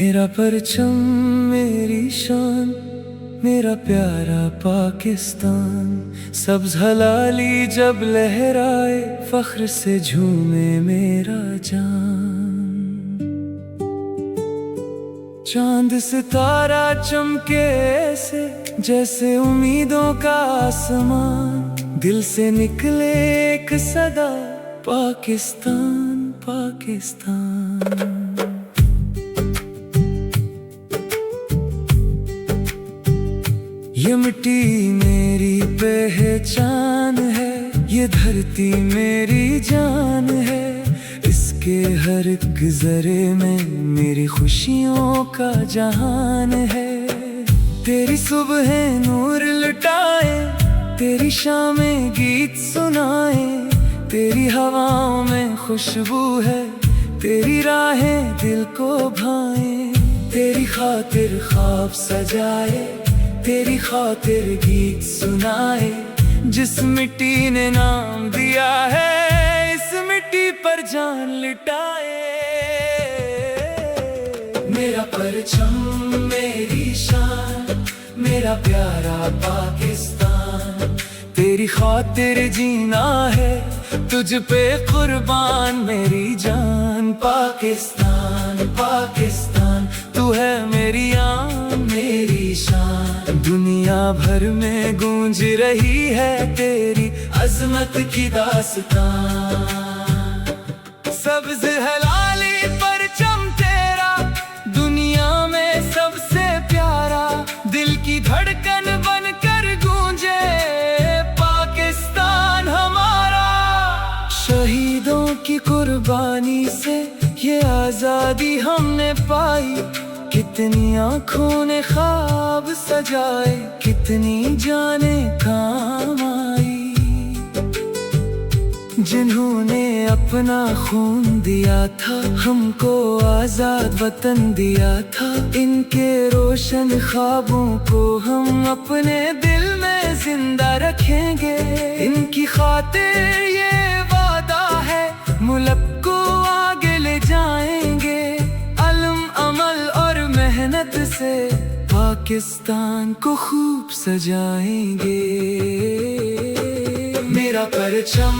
मेरा परचम मेरी शान, मेरा प्यारा पाकिस्तान। सब्ज़ हलाली जब लहराए, फख्र से झूमे मेरा जान। चांद सितारा चमके ऐसे, जैसे उम्मीदों का आसमान। दिल से निकले एक सदा, पाकिस्तान पाकिस्तान। ये मिट्टी मेरी पहचान है, ये धरती मेरी जान है। इसके हर एक ज़रे में मेरी खुशियों का जहान है। तेरी सुबह नूर लुटाए, तेरी शामें गीत सुनाए। तेरी हवाओं में खुशबू है, तेरी राहें दिल को भाए। तेरी खातिर ख्वाब सजाए, तेरी खातिर गीत सुनाए। जिस मिट्टी ने नाम दिया है, इस मिट्टी पर जान लुटाए। मेरा परचम मेरी शान, मेरा प्यारा पाकिस्तान। तेरी खातिर जीना है, तुझ पे कुर्बान मेरी जान। पाकिस्तान पाकिस्तान, तू है मेरी आन मेरी शान। दुनिया भर में गूंज रही है तेरी अजमत की दास्तान। सब्ज़ हलाली परचम तेरा, दुनिया में सबसे प्यारा। दिल की धड़कन बनकर गूंजे पाकिस्तान हमारा। शहीदों की कुर्बानी से ये आज़ादी हमने पाई। कितनी आँखों ने ख्वाब सजाए, कितनी जाने काम आई। जिन्होंने अपना खून दिया था, हमको आजाद वतन दिया था। इनके रोशन ख्वाबों को हम अपने दिल में जिंदा रखेंगे। इनकी खातिर ये वादा है, मुल्क को आगे ले जाएंगे। इल्म अमल और मेहनत से पाकिस्तान को खूब सजाएंगे। मेरा परचम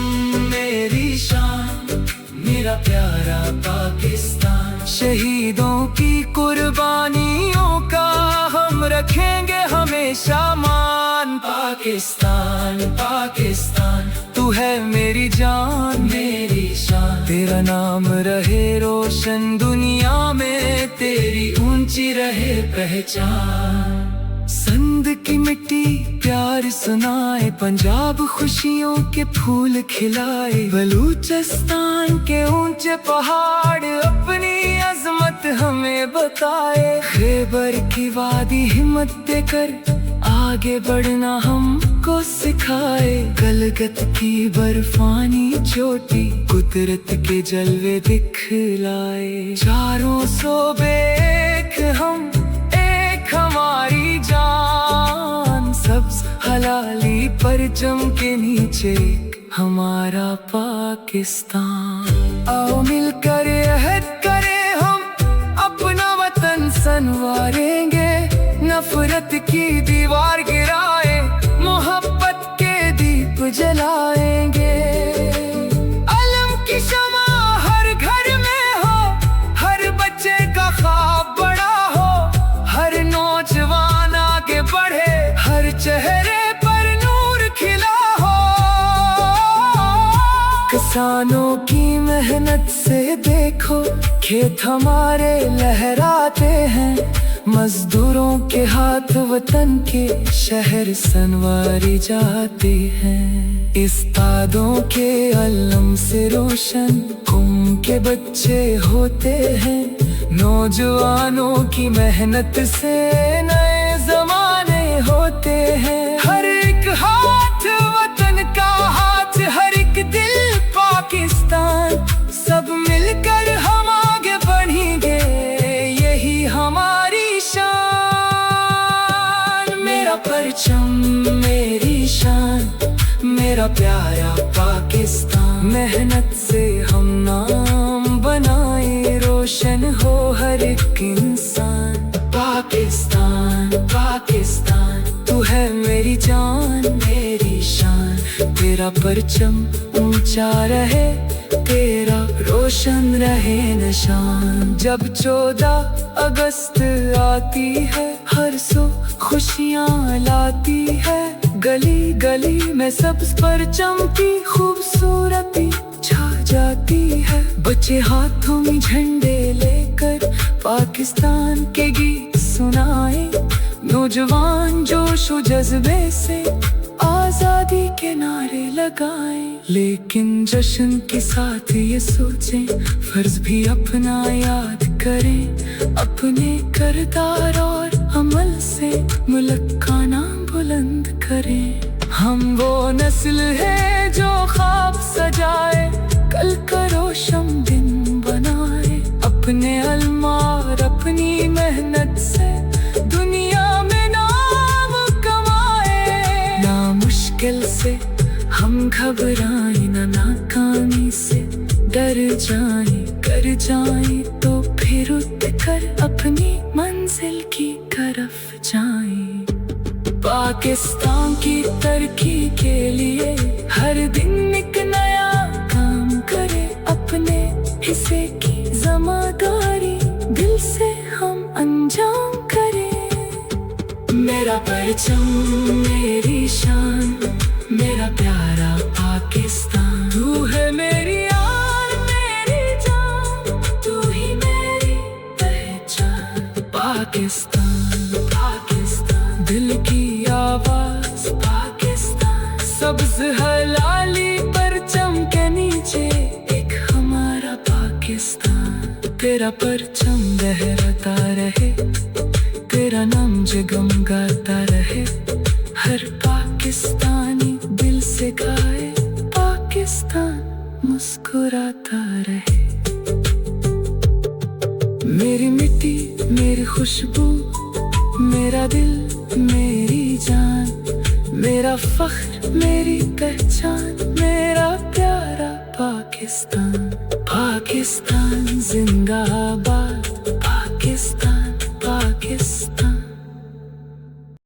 मेरी शान, मेरा प्यारा पाकिस्तान। शहीदों की कुर्बानियों का हम रखेंगे हमेशा मान। पाकिस्तान पाकिस्तान, तू है मेरी जान मेरी शान। तेरा नाम रहे रोशन दुनिया में, तेरी ऊंची रहे पहचान। संद की मिट्टी प्यार सुनाए, पंजाब खुशियों के फूल खिलाए। बलूचिस्तान के ऊंचे पहाड़ अपनी अजमत हमें बताए। खैबर की वादी हिम्मत देकर आगे बढ़ना हमको सिखाए। कलकत की बर्फानी चोटी कुदरत के जलवे दिखलाए। चारों सूबे एक हम, एक हमारी जान। सब्ज़ हलाली परचम के नीचे हमारा पाकिस्तान। आओ मिलकर अहद करें हम, अपना वतन संवारेंगे। नफरत की दीवार गिराए, मोहब्बत के दीप जलाएंगे। इल्म की शमा हर घर में हो, हर बच्चे का ख्वाब बड़ा हो। हर नौजवान आगे बढ़े, हर चेहरे पर नूर खिला हो। किसानों की मेहनत से देखो, खेत हमारे लहराते हैं। मजदूरों के हाथ वतन के शहर संवारे जाते हैं। इस्तादों के इल्म से रोशन कौम के बच्चे होते हैं। नौजवानों की मेहनत से नए जमाने होते हैं। हर एक हाथ वतन का हाथ, हर एक दिल पाकिस्तान। सब मिलकर हम आगे बढ़ेंगे, यही हमारी शान। मेरा परचम मेरी शान, मेरा प्यारा पाकिस्तान। मेहनत से हम नाम बनाए, रोशन हो हर एक इंसान। जान मेरी शान, तेरा परचम ऊंचा रहे, तेरा रोशन रहे निशान। जब 14 अगस्त आती है, हर सो खुशियाँ लाती है, गली गली में सब्ज परचम की खूबसूरती छा जाती है। बच्चे हाथों में झंडे लेकर पाकिस्तान के गीत सुनाए, नौजवान जोश व जज्बे से आजादी के नारे लगाए। लेकिन जश्न के साथ ये सोचें, फर्ज भी अपना याद करें, अपने किरदार और अमल से मुल्क का नाम बुलंद करें। हम वो नस्ल है जो ख्वाब सजाए, कल का रोशन दिन बनाए, अपने अलमार अपनी मेहनत से दुनिया में नाम कमाए। ना मुश्किल से हम घबराए, ना नाकामी से डर जाए, कर जाए तो फिर उठ कर अपनी मंजिल की तरफ जाए। पाकिस्तान की तरक्की के लिए हर दिन एक नया काम करे, अपने हिस्से की जिम्मेदारी दिल से हम अंजाम करें। मेरा परचम मेरी शान, मेरा प्यारा पाकिस्तान, तू है मेरी यार मेरी जान, तू ही मेरी पहचान। पाकिस्तान पाकिस्तान दिल की आवाज, पाकिस्तान सब्ज हलाली परचम के नीचे एक हमारा पाकिस्तान। तेरा परचम लहराता रहे, तेरा नाम जगमगाता रहे, हर पाकिस्तानी दिल से गाए, पाकिस्तान मुस्कुराता रहे। मेरी मिट्टी मेरी खुशबू, मेरा दिल मेरी जान, मेरा फख्र मेरी पहचान, मेरा प्यारा पाकिस्तान। पाकिस्तान जिंदाबाद, पाकिस्तान पाकिस्तान।